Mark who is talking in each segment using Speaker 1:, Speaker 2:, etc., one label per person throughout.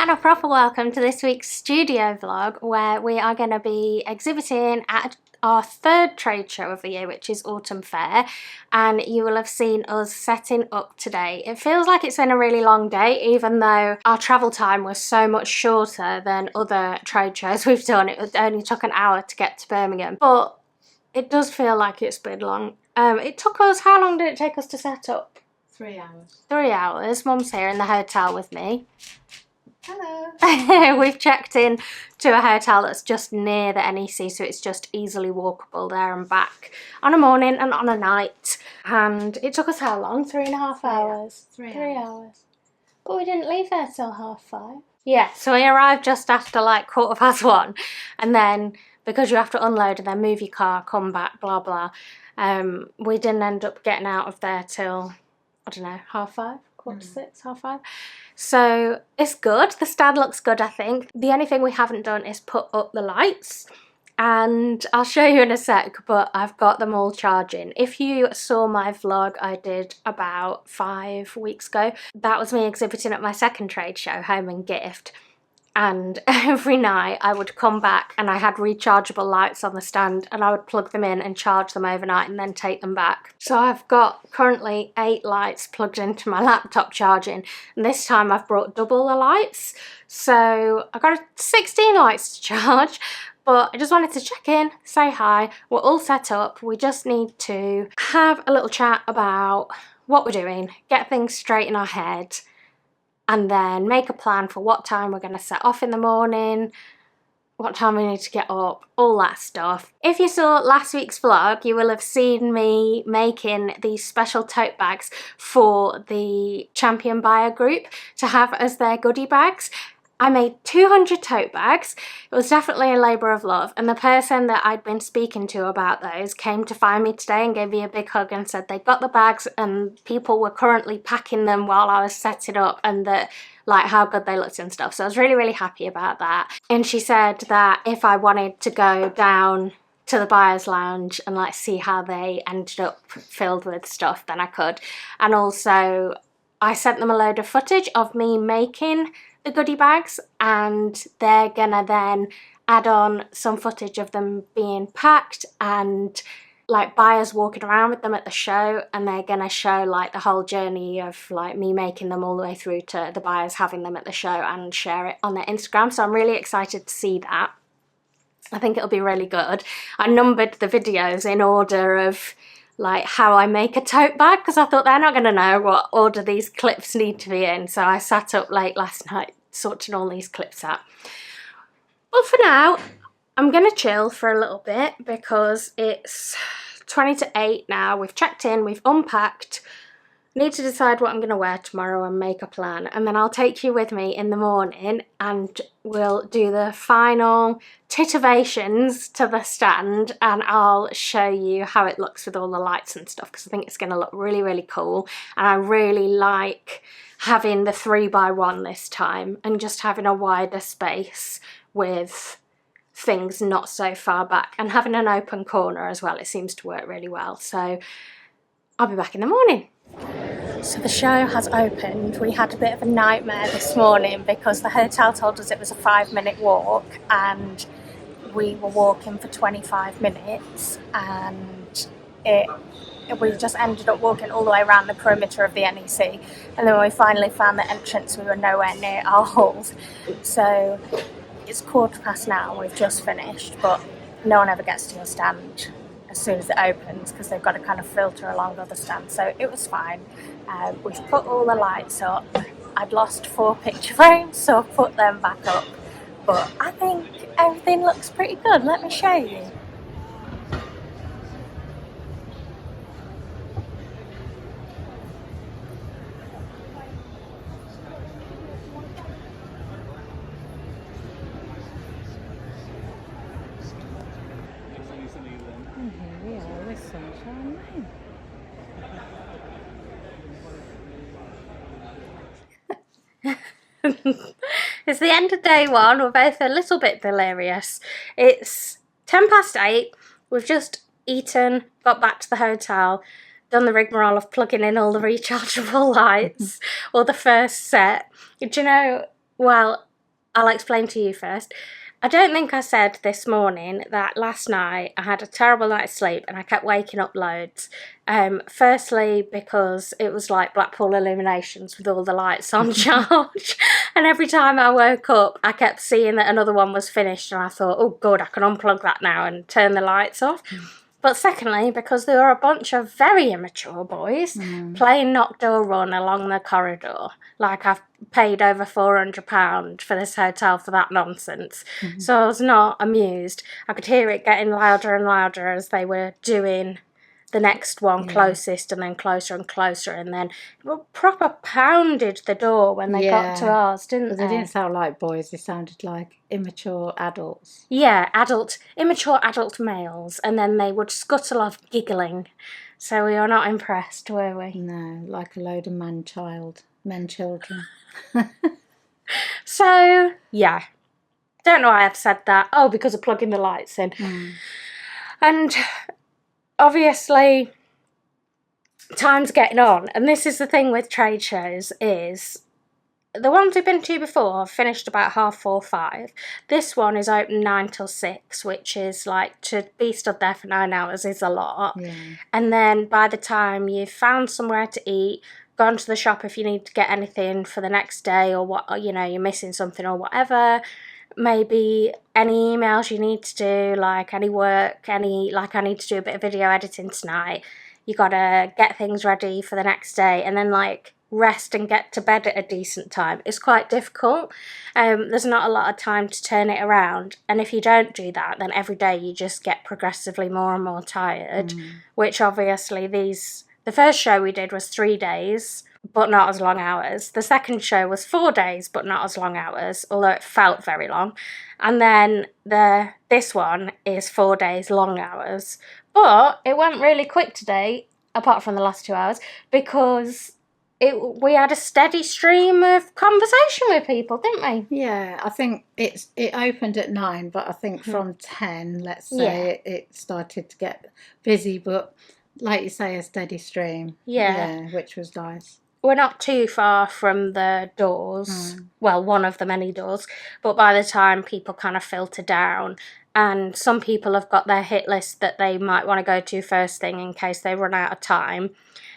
Speaker 1: and a proper welcome to this week's studio vlog, where we are going to be exhibiting at our third trade show of the year, which is Autumn Fair, and you will have seen us setting up today. It feels like it's been a really long day, even though our travel time was so much shorter than other trade shows we've done. It only took an hour to get to Birmingham, but it does feel like it's been long. It took us, how long did it take us to set up?
Speaker 2: 3 hours.
Speaker 1: 3 hours. Mum's here in the hotel with me.
Speaker 2: Hello.
Speaker 1: We've checked in to a hotel that's just near the NEC, so it's just easily walkable there and back on a morning and on a night. And it took us how long? 3.5 hours?
Speaker 2: 3
Speaker 1: hours. But we didn't leave there till 5:30. Yeah, so we arrived just after like 1:15, and then because you have to unload and then move your car, come back, blah blah, we didn't end up getting out of there till, I don't know, 5:30, 5:45, 5:30. So it's good. The stand looks good, I think. The only thing we haven't done is put up the lights, and I'll show you in a sec, but I've got them all charging. If you saw my vlog I did about 5 weeks ago, that was me exhibiting at my second trade show, Home and Gift. And every night I would come back and I had rechargeable lights on the stand, and I would plug them in and charge them overnight and then take them back. So I've got currently 8 lights plugged into my laptop charging, and this time I've brought double the lights. So I've got 16 lights to charge, but I just wanted to check in, say hi. We're all set up. We just need to have a little chat about what we're doing, get things straight in our head, and then make a plan for what time we're going to set off in the morning, what time we need to get up, all that stuff. If you saw last week's vlog, you will have seen me making these special tote bags for the Champion Buyer group to have as their goodie bags. I made 200 tote bags. It was definitely a labour of love, and the person that I'd been speaking to about those came to find me today and gave me a big hug and said they got the bags and people were currently packing them while I was setting up, and that like how good they looked and stuff. So I was really, really happy about that. And she said that if I wanted to go down to the buyer's lounge and like see how they ended up filled with stuff, then I could. And also I sent them a load of footage of me making the goodie bags, and they're gonna then add on some footage of them being packed and like buyers walking around with them at the show, and they're gonna show like the whole journey of like me making them all the way through to the buyers having them at the show, and share it on their Instagram. So I'm really excited to see that. I think it'll be really good. I numbered the videos in order of like how I make a tote bag, because I thought they're not going to know what order these clips need to be in. So I sat up late last night sorting all these clips out. Well, for now, I'm going to chill for a little bit because it's 20 to 8 now. We've checked in, we've unpacked. Need to decide what I'm going to wear tomorrow and make a plan, and then I'll take you with me in the morning and we'll do the final titivations to the stand, and I'll show you how it looks with all the lights and stuff, because I think it's going to look really, really cool. And I really like having the 3x1 this time and just having a wider space with things not so far back, and having an open corner as well. It seems to work really well. So I'll be back in the morning. So the show has opened. We had a bit of a nightmare this morning because the hotel told us it was a 5-minute walk, and we were walking for 25 minutes, and we just ended up walking all the way around the perimeter of the NEC, and then when we finally found the entrance we were nowhere near our halls. So it's 1:15 now and we've just finished, but no one ever gets to your stand as soon as it opens because they've got to kind of filter along other stands, so it was fine. We've put all the lights up. I'd lost 4 picture frames, so I've put them back up, but I think everything looks pretty good. Let me show you.
Speaker 2: And here we are with Sunshine Lane.
Speaker 1: It's the end of day one. We're both a little bit delirious. It's 8:10. We've just eaten, got back to the hotel, done the rigmarole of plugging in all the rechargeable lights, or the first set. Do you know, well, I'll explain to you first. I don't think I said this morning that last night I had a terrible night's sleep and I kept waking up loads. Firstly, because it was like Blackpool Illuminations with all the lights on charge. And every time I woke up, I kept seeing that another one was finished and I thought, oh, good, I can unplug that now and turn the lights off. But secondly, because there were a bunch of very immature boys playing knock door run along the corridor. Like, I've paid over £400 for this hotel for that nonsense. So I was not amused. I could hear it getting louder and louder as they were doing the next one closest and then closer and closer, and then proper pounded the door when they got to ours, didn't they?
Speaker 2: They didn't sound like boys, they sounded like immature adults.
Speaker 1: Yeah, immature adult males, and then they would scuttle off giggling. So we were not impressed, were we?
Speaker 2: No, like a load of men children.
Speaker 1: So, yeah. Don't know why I've said that. Oh, because of plugging the lights in. And obviously, time's getting on. And this is the thing with trade shows is the ones we've been to before have finished about 4:30, 5. This one is open 9 till 6, which is like, to be stood there for 9 hours is a lot.
Speaker 2: Yeah.
Speaker 1: And then by the time you've found somewhere to eat, gone to the shop if you need to get anything for the next day, or what, you know, you're missing something or whatever, maybe any emails you need to do, like any work, like I need to do a bit of video editing tonight, you gotta get things ready for the next day, and then like rest and get to bed at a decent time. It's quite difficult. There's not a lot of time to turn it around, and if you don't do that, then every day you just get progressively more and more tired, which obviously the first show we did was 3 days, but not as long hours. The second show was 4 days, but not as long hours, although it felt very long. And then this one is 4 days, long hours. But it went really quick today, apart from the last 2 hours, because we had a steady stream of conversation with people, didn't we?
Speaker 2: Yeah, I think it opened at 9, but I think from 10, let's say, it started to get busy, but like you say, a steady stream. Yeah, which was nice.
Speaker 1: We're not too far from the doors, well, one of the many doors, but by the time people kind of filter down, and some people have got their hit list that they might want to go to first thing in case they run out of time.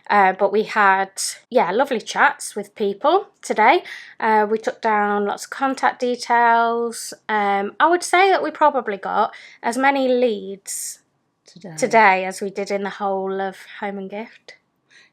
Speaker 1: But we had, lovely chats with people today. We took down lots of contact details. I would say that we probably got as many leads today as we did in the whole of Home and Gift.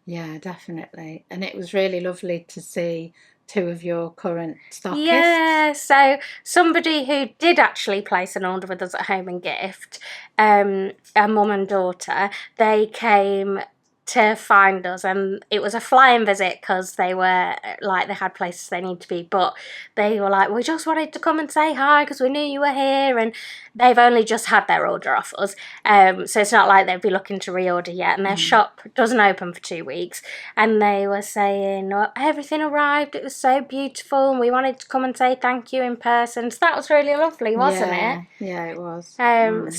Speaker 2: Yeah, definitely. And it was really lovely to see 2 of your current stockists.
Speaker 1: Yeah, so somebody who did actually place an order with us at Home and Gift, a mum and daughter, they came to find us, and it was a flying visit because they were like, they had places they need to be, but they were like, we just wanted to come and say hi because we knew you were here, and they've only just had their order off us, so it's not like they'd be looking to reorder yet, and their shop doesn't open for 2 weeks, and they were saying, oh, everything arrived, it was so beautiful, and we wanted to come and say thank you in person. So that was really lovely, wasn't it?
Speaker 2: Yeah, it was.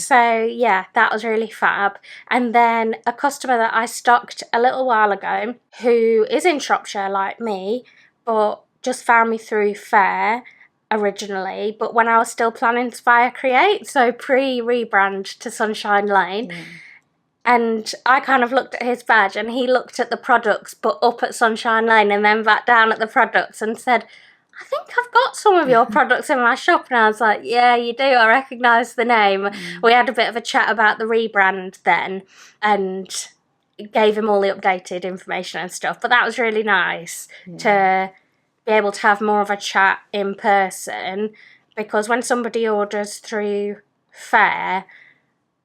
Speaker 1: So yeah, that was really fab. And then a customer that I stocked a little while ago, who is in Shropshire like me, but just found me through Fair originally, but when I was still planning to buy a Create, so pre-rebrand to Sunshine Lane. And I kind of looked at his badge, and he looked at the products, but up at Sunshine Lane and then back down at the products, and said, I think I've got some of your products in my shop. And I was like, yeah, you do. I recognise the name. We had a bit of a chat about the rebrand then, and gave him all the updated information and stuff. But that was really nice to be able to have more of a chat in person, because when somebody orders through Fair,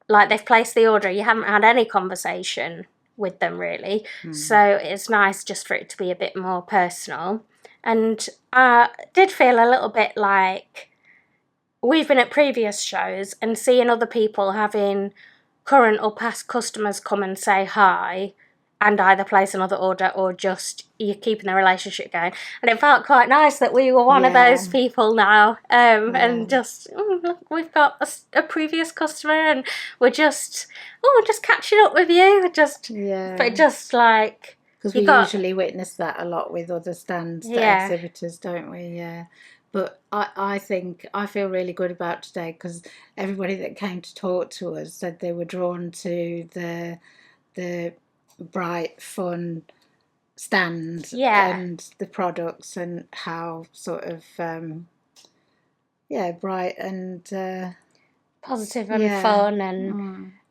Speaker 1: like they've placed the order, you haven't had any conversation with them really. So it's nice just for it to be a bit more personal. And I did feel a little bit like we've been at previous shows and seeing other people having current or past customers come and say hi and either place another order or just you're keeping the relationship going. And it felt quite nice that we were one of those people now. And just, look, we've got a previous customer and we're just catching up with you. But just like...
Speaker 2: Because we usually witness that a lot with other stands, exhibitors, don't we? Yeah. But I think I feel really good about today because everybody that came to talk to us said they were drawn to the bright, fun stand and the products and how sort of bright and
Speaker 1: positive and fun,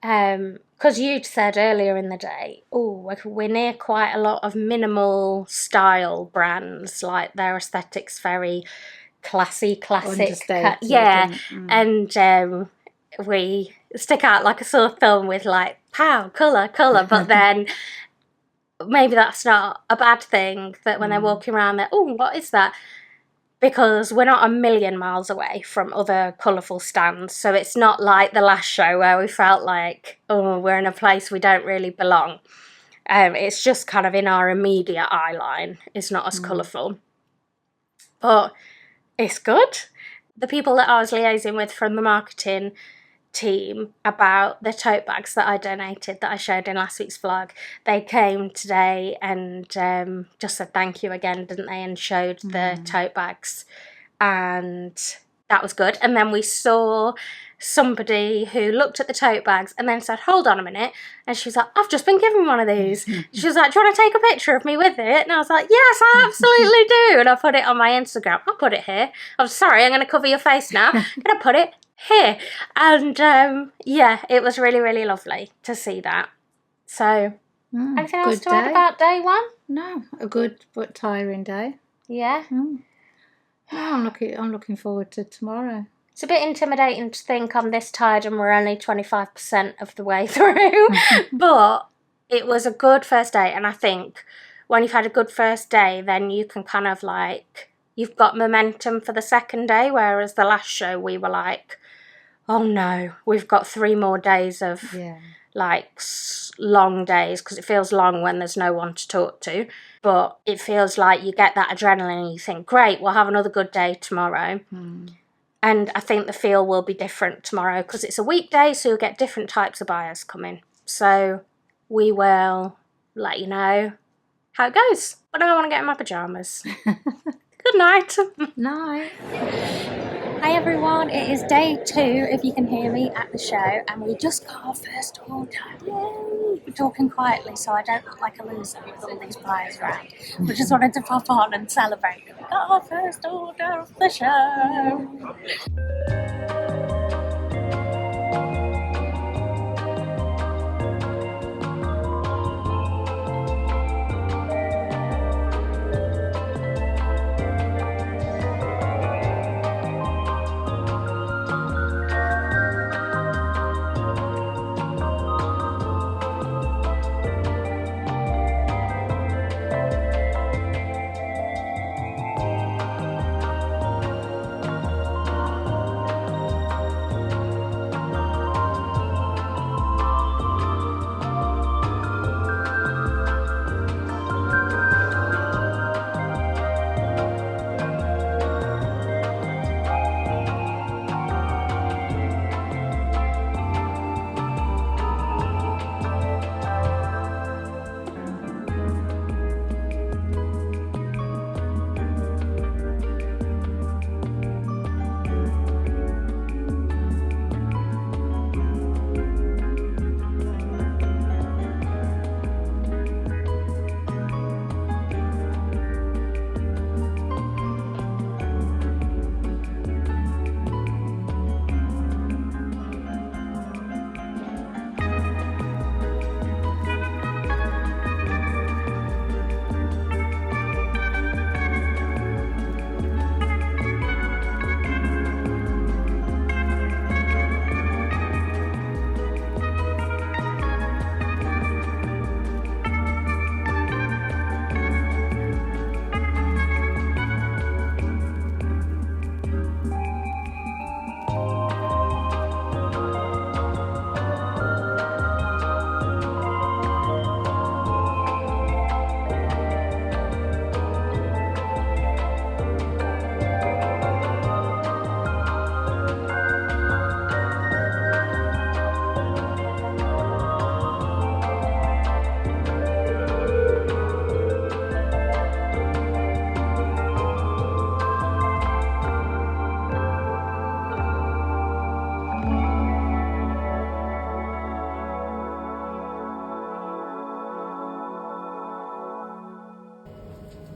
Speaker 1: and because you'd said earlier in the day, we're near quite a lot of minimal style brands, like their aesthetics very classic, and we stick out like a sore thumb with like pow, colour, but then maybe that's not a bad thing, that when they're walking around they're, what is that? Because we're not a million miles away from other colourful stands, so it's not like the last show where we felt like, we're in a place we don't really belong. It's just kind of in our immediate eye line. It's not as colourful. But it's good. The people that I was liaising with from the marketing team about the tote bags that I donated, that I showed in last week's vlog, they came today and just said thank you again, didn't they, and showed the tote bags, and that was good. And then we saw somebody who looked at the tote bags and then said, hold on a minute, and she was like, I've just been given one of these. She was like, do you want to take a picture of me with it? And I was like, yes, I absolutely do. And I put it on my Instagram. I'll put it here. I'm sorry, I'm going to cover your face now. I'm going to put it here. And it was really, really lovely to see that. So anything else to add about day one?
Speaker 2: No, a good but tiring day.
Speaker 1: Yeah.
Speaker 2: No, I'm looking forward to tomorrow.
Speaker 1: It's a bit intimidating to think I'm this tired and we're only 25% of the way through. But it was a good first day, and I think when you've had a good first day, then you can kind of like, you've got momentum for the second day, whereas the last show we were like, oh no, we've got 3 more days of like long days, because it feels long when there's no one to talk to, but it feels like you get that adrenaline and you think, great, we'll have another good day tomorrow. And I think the feel will be different tomorrow because it's a weekday, so you'll get different types of buyers coming. So we will let you know how it goes. But now I want to get in my pyjamas. Good night.
Speaker 2: Night.
Speaker 1: Hi everyone, it is day 2, if you can hear me, at the show, and we just got our first order. Yay! We're talking quietly so I don't look like a loser with all these buyers around. We just wanted to pop on and celebrate. We got our first order of the show.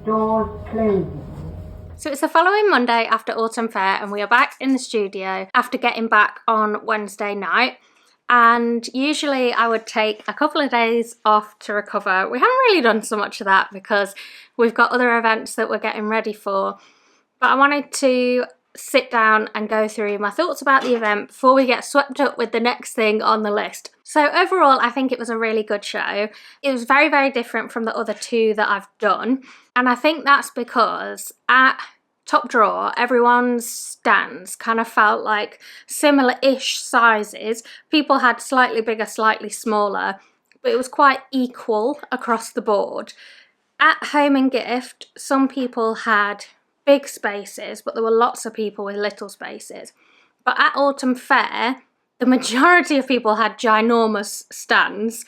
Speaker 3: Doors closing.
Speaker 1: So it's the following Monday after Autumn Fair, and we are back in the studio after getting back on Wednesday night. And usually I would take a couple of days off to recover. We haven't really done so much of that because we've got other events that we're getting ready for. But I wanted to sit down and go through my thoughts about the event before we get swept up with the next thing on the list. So overall, I think it was a really good show. It was very, very different from the other two that I've done. And I think that's because at Top Drawer, everyone's stands kind of felt like similar-ish sizes. People had slightly bigger, slightly smaller, but it was quite equal across the board. At Home and Gift, some people had big spaces, but there were lots of people with little spaces. But at Autumn Fair, the majority of people had ginormous stands,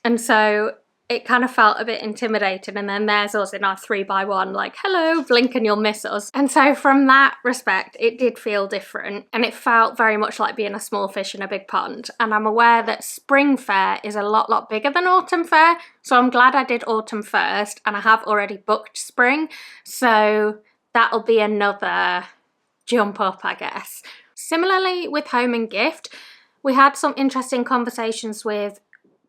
Speaker 1: and so it kind of felt a bit intimidating. And then there's us in our 3x1, like, hello, blink and you'll miss us. And so from that respect, it did feel different, and it felt very much like being a small fish in a big pond. And I'm aware that Spring Fair is a lot bigger than Autumn Fair, so I'm glad I did Autumn first, and I have already booked Spring, so that'll be another jump up, I guess. Similarly with Home and Gift, we had some interesting conversations with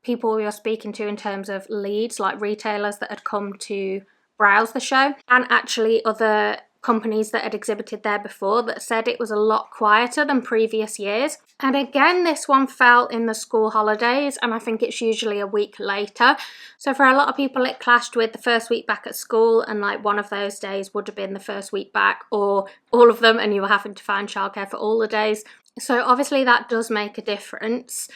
Speaker 1: people we were speaking to in terms of leads, like retailers that had come to browse the show, and actually other companies that had exhibited there before that said it was a lot quieter than previous years. And again, this one fell in the school holidays, and I think it's usually a week later. So for a lot of people, it clashed with the first week back at school, and like one of those days would have been the first week back, or all of them, and you were having to find childcare for all the days. So obviously that does make a difference.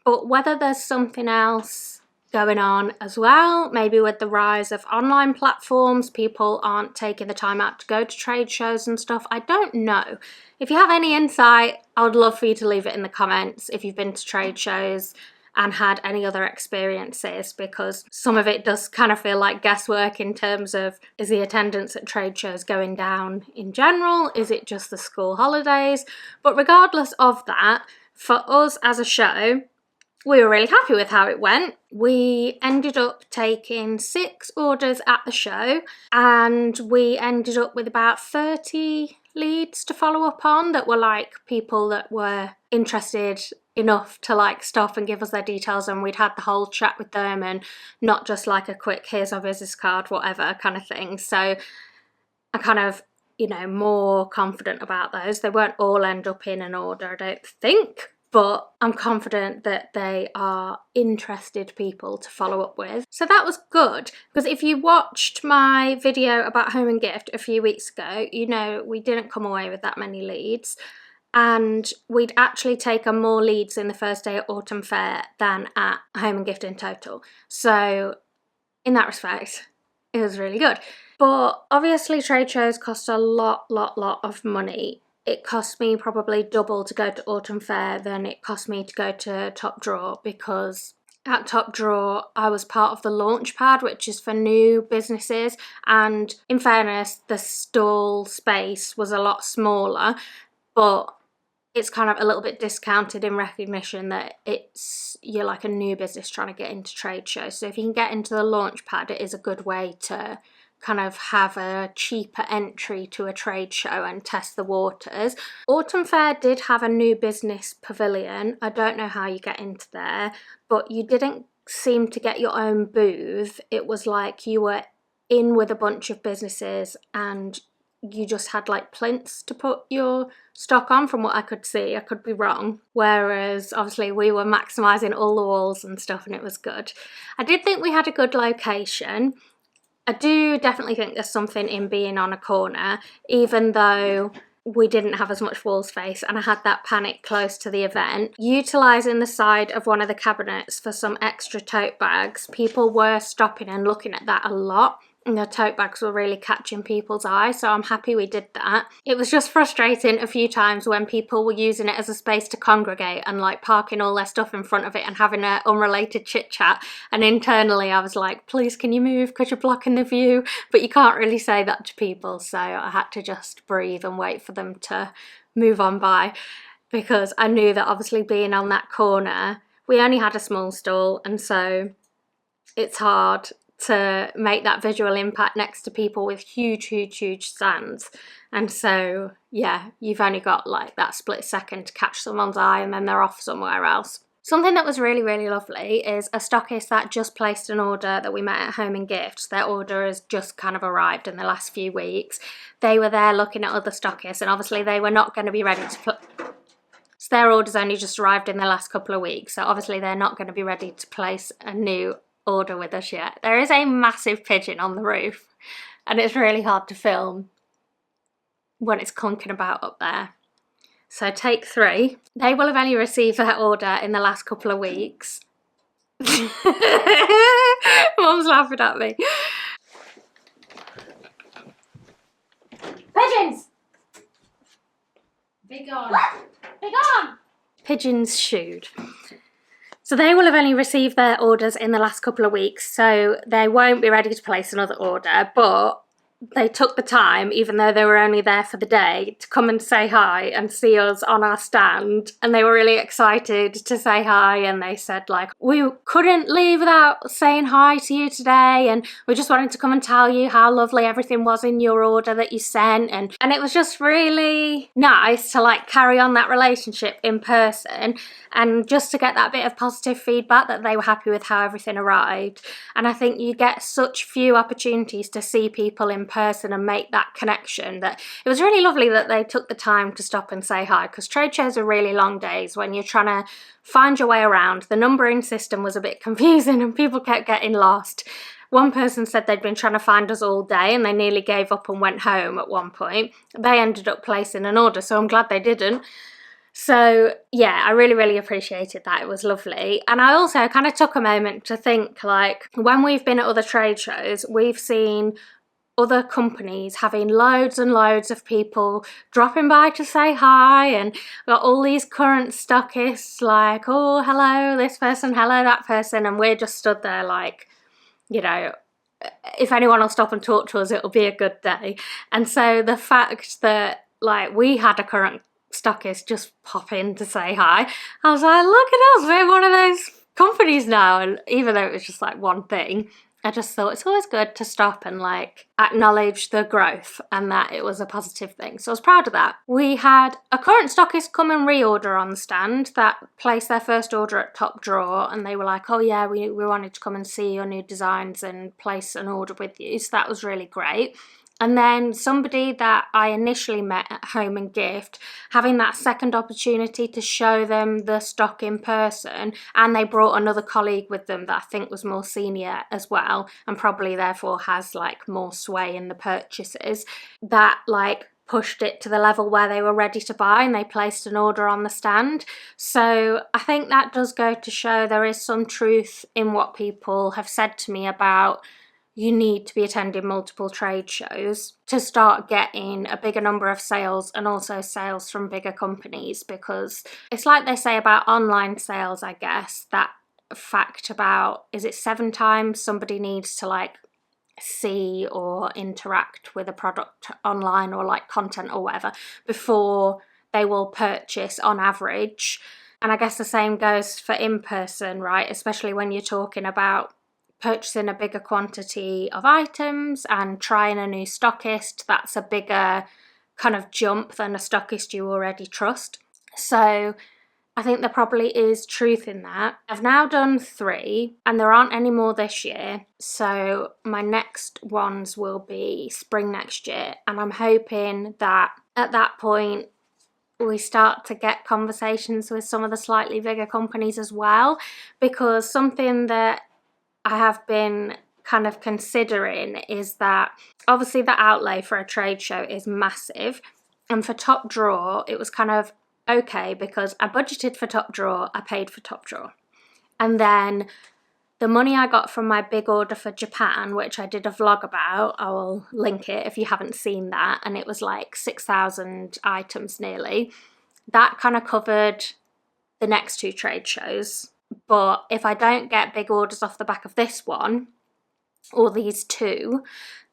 Speaker 1: But whether there's something else going on as well, maybe with the rise of online platforms, people aren't taking the time out to go to trade shows and stuff, I don't know. If you have any insight, I would love for you to leave it in the comments if you've been to trade shows and had any other experiences, because some of it does kind of feel like guesswork in terms of, is the attendance at trade shows going down in general? Is it just the school holidays? But regardless of that, for us as a show, we were really happy with how it went. We ended up taking 6 orders at the show, and we ended up with about 30 leads to follow up on that were like people that were interested enough to like stop and give us their details, and we'd had the whole chat with them and not just like a quick here's our business card whatever kind of thing. So I kind of, more confident about those. They won't all end up in an order, I don't think, but I'm confident that they are interested people to follow up with. So that was good, because if you watched my video about Home and Gift a few weeks ago, we didn't come away with that many leads, and we'd actually taken more leads in the first day at Autumn Fair than at Home and Gift in total. So in that respect, it was really good. But obviously trade shows cost a lot of money. It cost me probably double to go to Autumn Fair than it cost me to go to Top Drawer, because at Top Drawer I was part of the launch pad, which is for new businesses, and in fairness the stall space was a lot smaller, but it's kind of a little bit discounted in recognition that you're like a new business trying to get into trade shows. So if you can get into the launch pad, it is a good way to kind of have a cheaper entry to a trade show and test the waters. Autumn Fair did have a new business pavilion. I don't know how you get into there, but you didn't seem to get your own booth. It was like you were in with a bunch of businesses and you just had like plinths to put your stock on, from what I could see. I could be wrong. Whereas obviously we were maximising all the walls and stuff, and it was good. I did think we had a good location. I do definitely think there's something in being on a corner, even though we didn't have as much wall space and I had that panic close to the event. Utilising the side of one of the cabinets for some extra tote bags, people were stopping and looking at that a lot. And the tote bags were really catching people's eye, so I'm happy we did that. It was just frustrating a few times when people were using it as a space to congregate and like parking all their stuff in front of it and having an unrelated chit chat, and internally I was like, please can you move because you're blocking the view? But you can't really say that to people, so I had to just breathe and wait for them to move on by, because I knew that obviously being on that corner, we only had a small stall, and so it's hard to make that visual impact next to people with huge stands. And so, yeah, you've only got like that split second to catch someone's eye and then they're off somewhere else. Something that was really lovely is a stockist that just placed an order that we met at Home and Gifts. Their order has just kind of arrived in the last few weeks. They were there looking at other stockists, and obviously they were not going to be ready to so their order's only just arrived in the last couple of weeks, so obviously they're not going to be ready to place a new order with us yet. There is a massive pigeon on the roof, and it's really hard to film when it's clunking about up there. So take 3. They will have only received their order in the last couple of weeks. Mum's laughing at me. Pigeons!
Speaker 2: Be gone.
Speaker 1: Be gone! Pigeons shooed. So they will have only received their orders in the last couple of weeks, so they won't be ready to place another order, but they took the time, even though they were only there for the day, to come and say hi and see us on our stand, and they were really excited to say hi, and they said like, we couldn't leave without saying hi to you today, and we just wanted to come and tell you how lovely everything was in your order that you sent, and it was just really nice to like carry on that relationship in person and just to get that bit of positive feedback that they were happy with how everything arrived. And I think you get such few opportunities to see people in person and make that connection, that it was really lovely that they took the time to stop and say hi, because trade shows are really long days when you're trying to find your way around. The numbering system was a bit confusing and people kept getting lost. One person said they'd been trying to find us all day and they nearly gave up and went home at one point. They ended up placing an order, so I'm glad they didn't. So yeah, I really appreciated that. It was lovely. And I also kind of took a moment to think, like, when we've been at other trade shows, we've seen other companies having loads and loads of people dropping by to say hi, and got all these current stockists like, oh, hello this person, hello that person, and we're just stood there like, you know, if anyone will stop and talk to us, it'll be a good day. And so the fact that like we had a current stockist just pop in to say hi, I was like, look at us, we're one of those companies now. And even though it was just like one thing, I just thought it's always good to stop and like acknowledge the growth and that it was a positive thing. So I was proud of that. We had a current stockist come and reorder on the stand that placed their first order at Top Drawer, and they were like, oh yeah, we wanted to come and see your new designs and place an order with you. So that was really great. And then somebody that I initially met at Home and Gift, having that second opportunity to show them the stock in person, and they brought another colleague with them that I think was more senior as well, and probably therefore has like more sway in the purchases, that like pushed it to the level where they were ready to buy and they placed an order on the stand. So I think that does go to show there is some truth in what people have said to me about you need to be attending multiple trade shows to start getting a bigger number of sales, and also sales from bigger companies, because it's like they say about online sales, I guess, that fact about, is it 7 times somebody needs to like see or interact with a product online or like content or whatever before they will purchase on average. And I guess the same goes for in person, right? Especially when you're talking about purchasing a bigger quantity of items and trying a new stockist. That's a bigger kind of jump than a stockist you already trust. So I think there probably is truth in that. I've now done 3 and there aren't any more this year. So my next ones will be spring next year. And I'm hoping that at that point we start to get conversations with some of the slightly bigger companies as well, because something that I have been kind of considering is that obviously the outlay for a trade show is massive, and for Top Drawer it was kind of okay because I budgeted for Top Drawer, I paid for Top Drawer, and then the money I got from my big order for Japan, which I did a vlog about, I will link it if you haven't seen that, and it was like 6,000 items nearly, that kind of covered the next 2 trade shows. But if I don't get big orders off the back of this one, or these 2,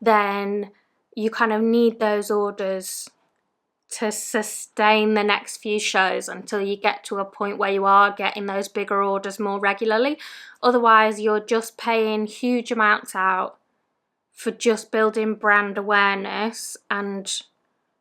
Speaker 1: then you kind of need those orders to sustain the next few shows until you get to a point where you are getting those bigger orders more regularly. Otherwise, you're just paying huge amounts out for just building brand awareness and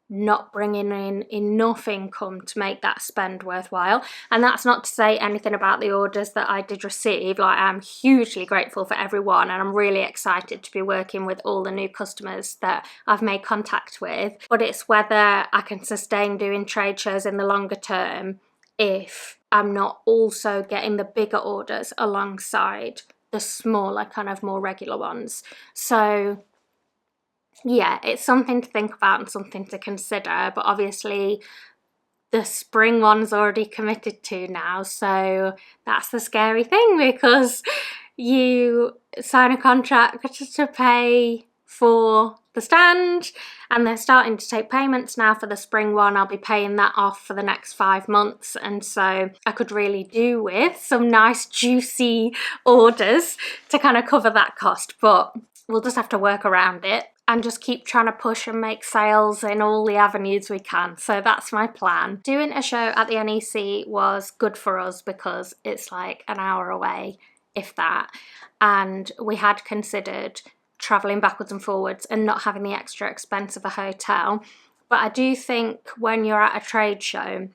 Speaker 1: not bringing in enough income to make that spend worthwhile. And that's not to say anything about the orders that I did receive. Like, I'm hugely grateful for everyone, and I'm really excited to be working with all the new customers that I've made contact with. But it's whether I can sustain doing trade shows in the longer term if I'm not also getting the bigger orders alongside the smaller, kind of more regular ones. So yeah, it's something to think about and something to consider, but obviously the spring one's already committed to now, so that's the scary thing, because you sign a contract to pay for the stand, and they're starting to take payments now for the spring one. I'll be paying that off for the next 5 months, and so I could really do with some nice juicy orders to kind of cover that cost, but we'll just have to work around it and just keep trying to push and make sales in all the avenues we can. So that's my plan. Doing a show at the NEC was good for us because it's like an hour away, if that, and we had considered travelling backwards and forwards and not having the extra expense of a hotel. But I do think when you're at a trade show,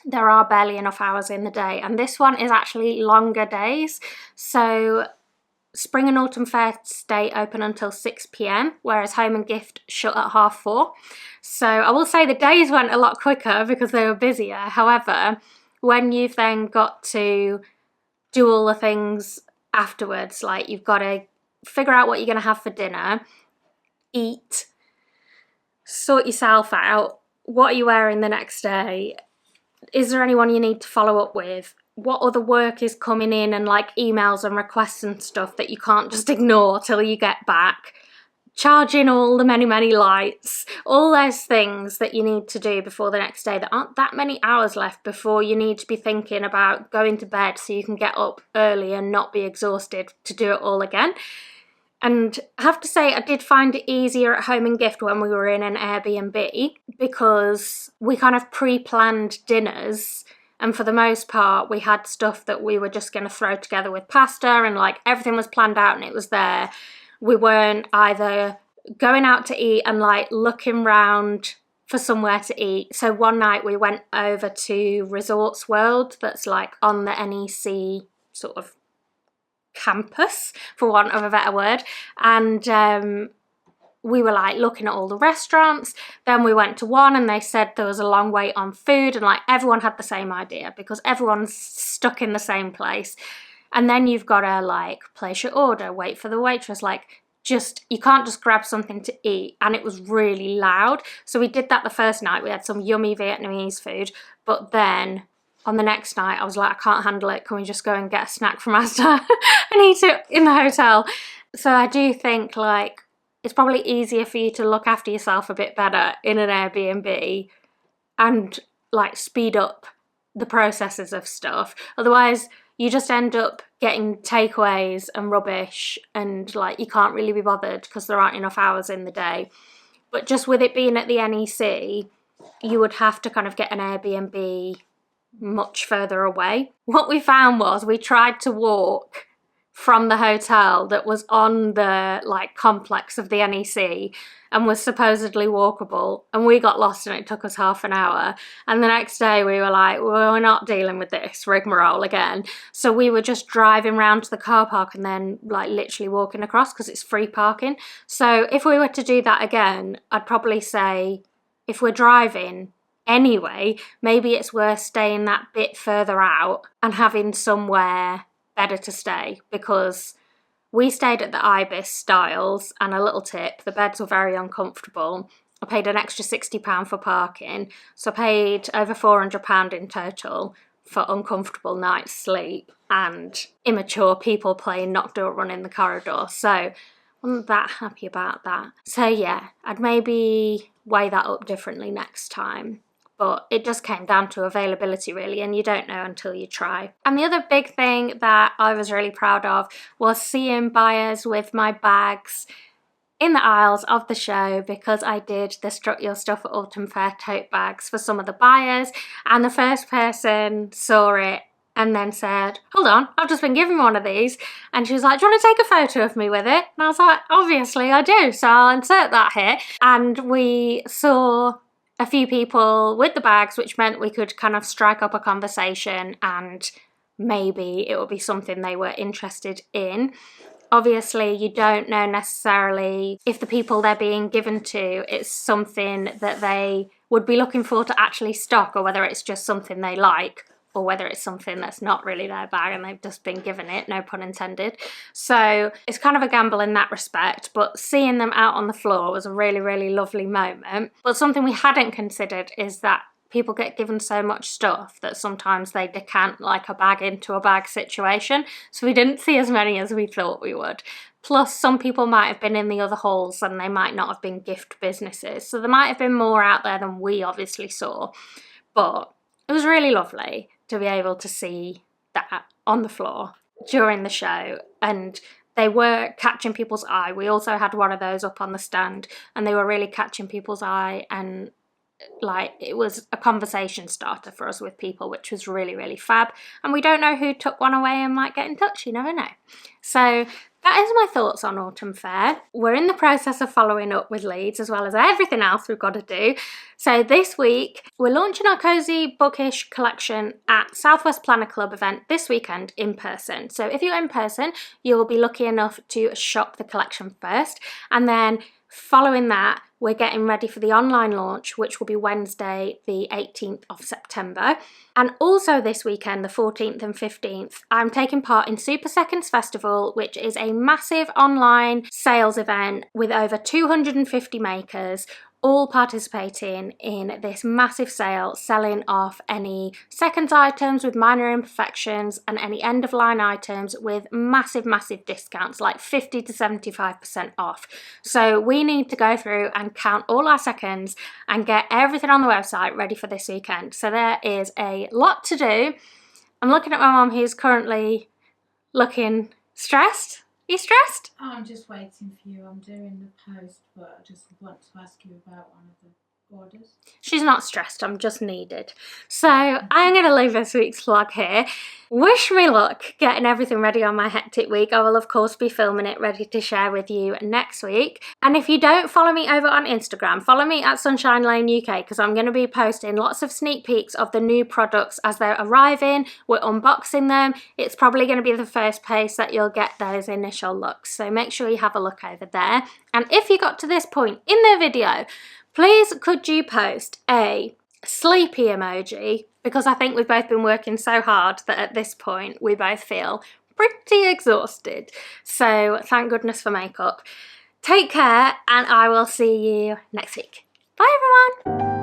Speaker 1: there are barely enough hours in the day, and this one is actually longer days. So Spring and Autumn Fair stay open until 6 p.m, whereas Home and Gift shut at 4:30. So I will say the days went a lot quicker because they were busier. However, when you've then got to do all the things afterwards, like you've got to figure out what you're going to have for dinner, eat, sort yourself out, what are you wearing the next day, is there anyone you need to follow up with, what other work is coming in, and like emails and requests and stuff that you can't just ignore till you get back, charging all the many lights, all those things that you need to do before the next day. There aren't that many hours left before you need to be thinking about going to bed so you can get up early and not be exhausted to do it all again. And I have to say, I did find it easier at Home and Gift when we were in an Airbnb, because we kind of pre-planned dinners, and for the most part we had stuff that we were just going to throw together with pasta, and like everything was planned out and it was there. We weren't either going out to eat and like looking round for somewhere to eat. So one night we went over to Resorts World, that's like on the NEC sort of campus, for want of a better word, and we were like looking at all the restaurants. Then we went to one and they said there was a long wait on food, and like everyone had the same idea because everyone's stuck in the same place. And then you've got to like place your order, wait for the waitress, like just, you can't just grab something to eat. And it was really loud. So we did that the first night. We had some yummy Vietnamese food, but then on the next night I was like, I can't handle it, can we just go and get a snack from Asda and eat it in the hotel? So I do think like it's probably easier for you to look after yourself a bit better in an Airbnb and like speed up the processes of stuff. Otherwise you just end up getting takeaways and rubbish, and like you can't really be bothered because there aren't enough hours in the day. But just with it being at the NEC, you would have to kind of get an Airbnb much further away. What we found was we tried to walk from the hotel that was on the like complex of the NEC and was supposedly walkable, and we got lost and it took us half an hour. And the next day we were like, well, we're not dealing with this rigmarole again. So we were just driving round to the car park and then like literally walking across because it's free parking. So if we were to do that again, I'd probably say if we're driving anyway, maybe it's worth staying that bit further out and having somewhere better to stay, because we stayed at the Ibis Styles, and a little tip, the beds were very uncomfortable. I paid an extra £60 for parking, so I paid over £400 in total for uncomfortable night's sleep and immature people playing Knock Door Run in the corridor. So I wasn't that happy about that. So yeah, I'd maybe weigh that up differently next time. But it just came down to availability really, and you don't know until you try. And the other big thing that I was really proud of was seeing buyers with my bags in the aisles of the show because I did the Strut Your Stuff at Autumn Fair tote bags for some of the buyers, and the first person saw it and then said, hold on, I've just been given one of these, and she was like, do you want to take a photo of me with it? And I was like, obviously I do, so I'll insert that here. And we saw a few people with the bags, which meant we could kind of strike up a conversation and maybe it would be something they were interested in. Obviously, you don't know necessarily if the people they're being given to, it's something that they would be looking for to actually stock, or whether it's just something they like, or whether it's something that's not really their bag and they've just been given it, no pun intended. So it's kind of a gamble in that respect, but seeing them out on the floor was a really, really lovely moment. But something we hadn't considered is that people get given so much stuff that sometimes they decant like a bag into a bag situation. So we didn't see as many as we thought we would. Plus, some people might have been in the other halls and they might not have been gift businesses. So there might have been more out there than we obviously saw. But it was really lovely to be able to see that on the floor during the show, and they were catching people's eye. We also had one of those up on the stand and they were really catching people's eye, and like it was a conversation starter for us with people, which was really, really fab. And we don't know who took one away and might get in touch, you never know. So that is my thoughts on Autumn Fair. We're in the process of following up with Leeds as well as everything else we've got to do. So this week we're launching our Cozy Bookish collection at Southwest Planner Club event this weekend in person. So if you're in person, you'll be lucky enough to shop the collection first, and then following that, we're getting ready for the online launch, which will be Wednesday, the 18th of September. And also this weekend, the 14th and 15th, I'm taking part in Super Seconds Festival, which is a massive online sales event with over 250 makers, all participating in this massive sale, selling off any seconds items with minor imperfections and any end-of-line items with massive, massive discounts, like 50 to 75% off. So we need to go through and count all our seconds and get everything on the website ready for this weekend. So there is a lot to do. I'm looking at my mum, who's currently looking stressed. Are you stressed?
Speaker 2: Oh, I'm just waiting for you. I'm doing the post, but I just want to ask you about one of the orders.
Speaker 1: She's not stressed, I'm just needed. So I'm going to leave this week's vlog here. Wish me luck getting everything ready on my hectic week. I will of course be filming it, ready to share with you next week. And if you don't follow me over on Instagram, follow me at Sunshine Lane UK, because I'm going to be posting lots of sneak peeks of the new products as they're arriving. We're unboxing them. It's probably going to be the first place that you'll get those initial looks. So make sure you have a look over there. And if you got to this point in the video, please could you post a sleepy emoji, because I think we've both been working so hard that at this point we both feel pretty exhausted. So thank goodness for makeup. Take care, and I will see you next week. Bye everyone.